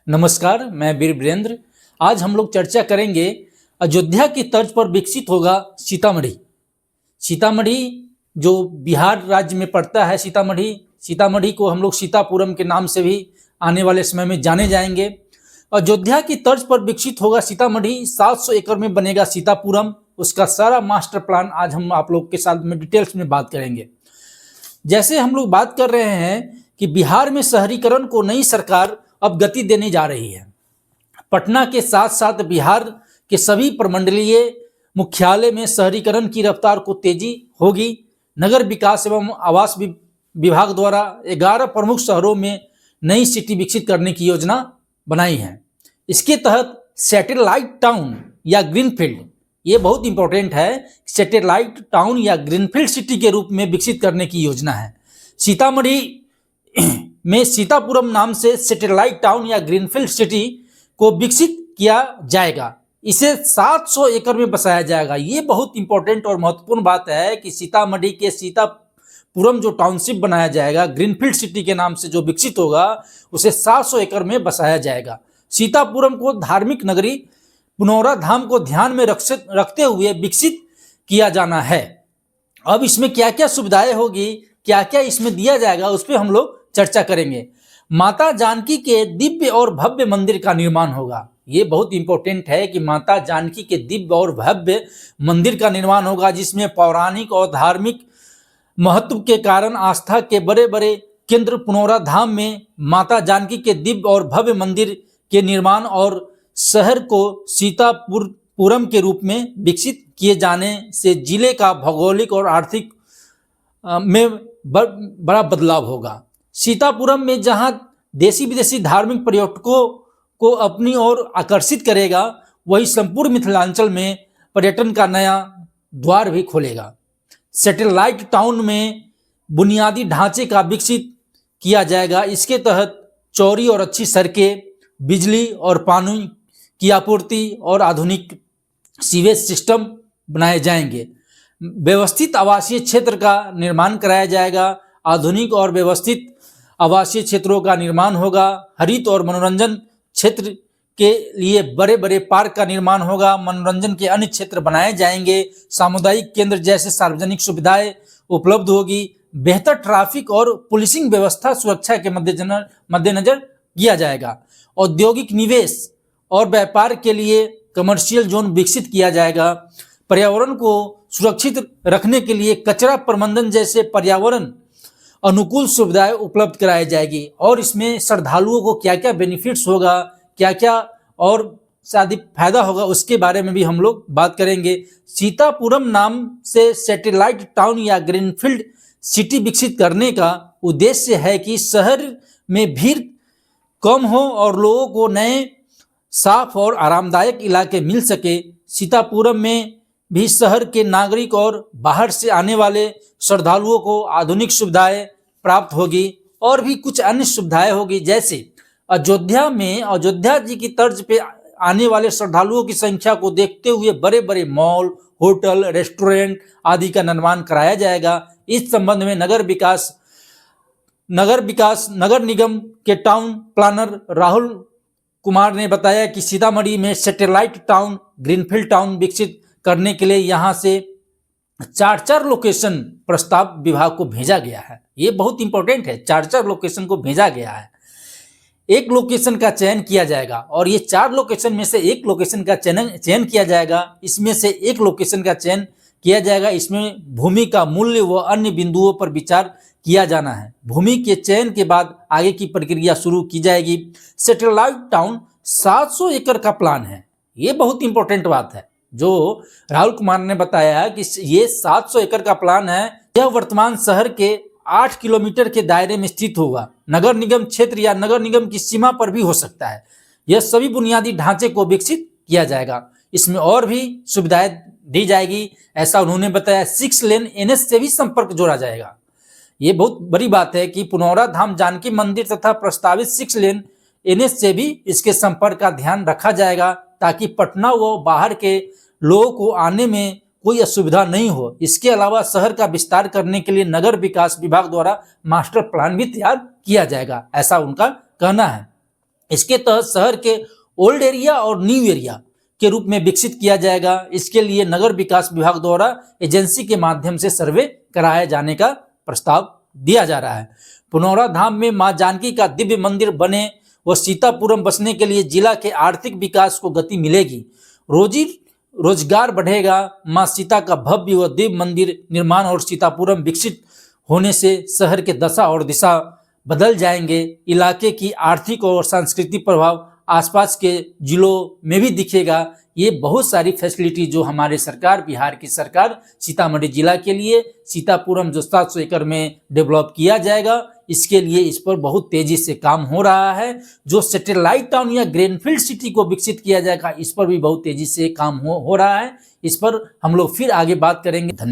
नमस्कार, मैं वीर वीरेंद्र। आज हम लोग चर्चा करेंगे अयोध्या की तर्ज पर विकसित होगा सीतामढ़ी। सीतामढ़ी जो बिहार राज्य में पड़ता है, सीतामढ़ी को हम लोग सीतापुरम के नाम से भी आने वाले समय में जाने जाएंगे। अयोध्या की तर्ज पर विकसित होगा सीतामढ़ी, 700 एकड़ में बनेगा सीतापुरम। उसका सारा मास्टर प्लान आज हम आप लोग के साथ में डिटेल्स में बात करेंगे। जैसे हम लोग बात कर रहे हैं कि बिहार में शहरीकरण को नई सरकार अब गति देने जा रही है। पटना के साथ साथ बिहार के सभी प्रमंडलीय मुख्यालय में शहरीकरण की रफ्तार को तेजी होगी। नगर विकास एवं आवास विभाग द्वारा 11 प्रमुख शहरों में नई सिटी विकसित करने की योजना बनाई है। इसके तहत सैटेलाइट टाउन या ग्रीनफील्ड, ये बहुत इंपॉर्टेंट है, सैटेलाइट टाउन या ग्रीनफील्ड सिटी के रूप में विकसित करने की योजना है। सीतामढ़ी में सीतापुरम नाम से सैटेलाइट टाउन या ग्रीनफील्ड सिटी को विकसित किया जाएगा। इसे 700 एकड़ में बसाया जाएगा। ये बहुत इंपॉर्टेंट और महत्वपूर्ण बात है कि सीतामढ़ी के सीतापुरम जो टाउनशिप बनाया जाएगा ग्रीनफील्ड सिटी के नाम से जो विकसित होगा, उसे 700 एकड़ में बसाया जाएगा। सीतापुरम को धार्मिक नगरी पुनौरा धाम को ध्यान में रखते हुए विकसित किया जाना है। अब इसमें क्या क्या सुविधाएं होगी, क्या क्या इसमें दिया जाएगा, उस पर हम लोग चर्चा करेंगे। माता जानकी के दिव्य और भव्य मंदिर का निर्माण होगा। ये बहुत इंपॉर्टेंट है कि माता जानकी के दिव्य और भव्य मंदिर का निर्माण होगा, जिसमें पौराणिक और धार्मिक महत्व के कारण आस्था के बड़े बड़े केंद्र पुनौरा धाम में माता जानकी के दिव्य और भव्य मंदिर के निर्माण और शहर को सीतापुरम के रूप में विकसित किए जाने से जिले का भौगोलिक और आर्थिक में बड़ा बदलाव होगा। सीतापुरम में जहां देशी विदेशी धार्मिक पर्यटकों को अपनी ओर आकर्षित करेगा, वही संपूर्ण मिथिलांचल में पर्यटन का नया द्वार भी खोलेगा। सैटेलाइट टाउन में बुनियादी ढांचे का विकसित किया जाएगा। इसके तहत चौड़ी और अच्छी सड़कें, बिजली और पानी की आपूर्ति और आधुनिक सीवेज सिस्टम बनाए जाएंगे। व्यवस्थित आवासीय क्षेत्र का निर्माण कराया जाएगा। आधुनिक और व्यवस्थित आवासीय क्षेत्रों का निर्माण होगा। हरित और मनोरंजन क्षेत्र के लिए बड़े बड़े पार्क का निर्माण होगा। मनोरंजन के अन्य क्षेत्र बनाए जाएंगे। सामुदायिक केंद्र जैसे सार्वजनिक सुविधाएं उपलब्ध होगी। बेहतर ट्रैफिक और पुलिसिंग व्यवस्था सुरक्षा के मद्देनजर किया जाएगा। औद्योगिक निवेश और व्यापार के लिए कमर्शियल जोन विकसित किया जाएगा। पर्यावरण को सुरक्षित रखने के लिए कचरा प्रबंधन जैसे पर्यावरण अनुकूल सुविधाएं उपलब्ध कराई जाएगी। और इसमें श्रद्धालुओं को क्या क्या बेनिफिट्स होगा, क्या क्या और शादी फायदा होगा, उसके बारे में भी हम लोग बात करेंगे। सीतापुरम नाम से सैटेलाइट टाउन या ग्रीनफील्ड सिटी विकसित करने का उद्देश्य है कि शहर में भीड़ कम हो और लोगों को नए साफ और आरामदायक इलाके मिल सके। सीतापुरम में भी शहर के नागरिक और बाहर से आने वाले श्रद्धालुओं को आधुनिक सुविधाएं प्राप्त होगी और भी कुछ अन्य सुविधाएं होगी। जैसे अयोध्या जी की तर्ज पे आने वाले श्रद्धालुओं की संख्या को देखते हुए बड़े बड़े मॉल, होटल, रेस्टोरेंट आदि का निर्माण कराया जाएगा। इस संबंध में नगर निगम के टाउन प्लानर राहुल कुमार ने बताया कि सीतामढ़ी में सैटेलाइट टाउन ग्रीनफील्ड टाउन विकसित करने के लिए यहाँ से 4 लोकेशन प्रस्ताव विभाग को भेजा गया है। ये बहुत इंपॉर्टेंट है, 4 लोकेशन को भेजा गया है। एक लोकेशन का चयन किया जाएगा और ये 4 लोकेशन में से एक लोकेशन का चयन किया जाएगा। इसमें से एक लोकेशन का चयन किया जाएगा। इसमें भूमि का मूल्य व अन्य बिंदुओं पर विचार किया जाना है। भूमि के चयन के बाद आगे की प्रक्रिया शुरू की जाएगी। सैटेलाइट टाउन 700 एकड़ का प्लान है। ये बहुत इंपॉर्टेंट बात है जो राहुल कुमार ने बताया कि ये 700 एकड़ का प्लान है। यह वर्तमान शहर के 8 किलोमीटर के दायरे में स्थित होगा। नगर निगम क्षेत्र या नगर निगम की सीमा पर भी हो सकता है। यह सभी बुनियादी ढांचे को विकसित किया जाएगा। इसमें और भी सुविधाएं दी जाएगी, ऐसा उन्होंने बताया। 6 लेन NH से भी संपर्क जोड़ा जाएगा। ये बहुत बड़ी बात है कि पुनौरा धाम जानकी मंदिर तथा प्रस्तावित 6 लेन NH से भी इसके संपर्क का ध्यान रखा जाएगा, ताकि पटना व बाहर के लोगों को आने में कोई असुविधा नहीं हो। इसके अलावा शहर का विस्तार करने के लिए नगर विकास विभाग द्वारा मास्टर प्लान भी तैयार किया जाएगा, ऐसा उनका कहना है। इसके तहत शहर के ओल्ड एरिया और न्यू एरिया के रूप में विकसित किया जाएगा। इसके लिए नगर विकास विभाग द्वारा एजेंसी के माध्यम से सर्वे कराए जाने का प्रस्ताव दिया जा रहा है। पुनौरा धाम में मां जानकी का दिव्य मंदिर बने व सीतापुरम बसने के लिए जिला के आर्थिक विकास को गति मिलेगी, रोजी रोजगार बढ़ेगा। मां सीता का भव्य व दिव्य मंदिर निर्माण और सीतापुरम विकसित होने से शहर के दशा और दिशा बदल जाएंगे। इलाके की आर्थिक और सांस्कृतिक प्रभाव आसपास के जिलों में भी दिखेगा। ये बहुत सारी फैसिलिटी जो हमारे सरकार, बिहार की सरकार सीतामढ़ी जिला के लिए सीतापुरम जो 700 एकड़ में डेवलप किया जाएगा, इसके लिए इस पर बहुत तेजी से काम हो रहा है। जो सैटेलाइट टाउन या ग्रीनफील्ड सिटी को विकसित किया जाएगा, इस पर भी बहुत तेजी से काम हो रहा है। इस पर हम लोग फिर आगे बात करेंगे। धन्यवाद।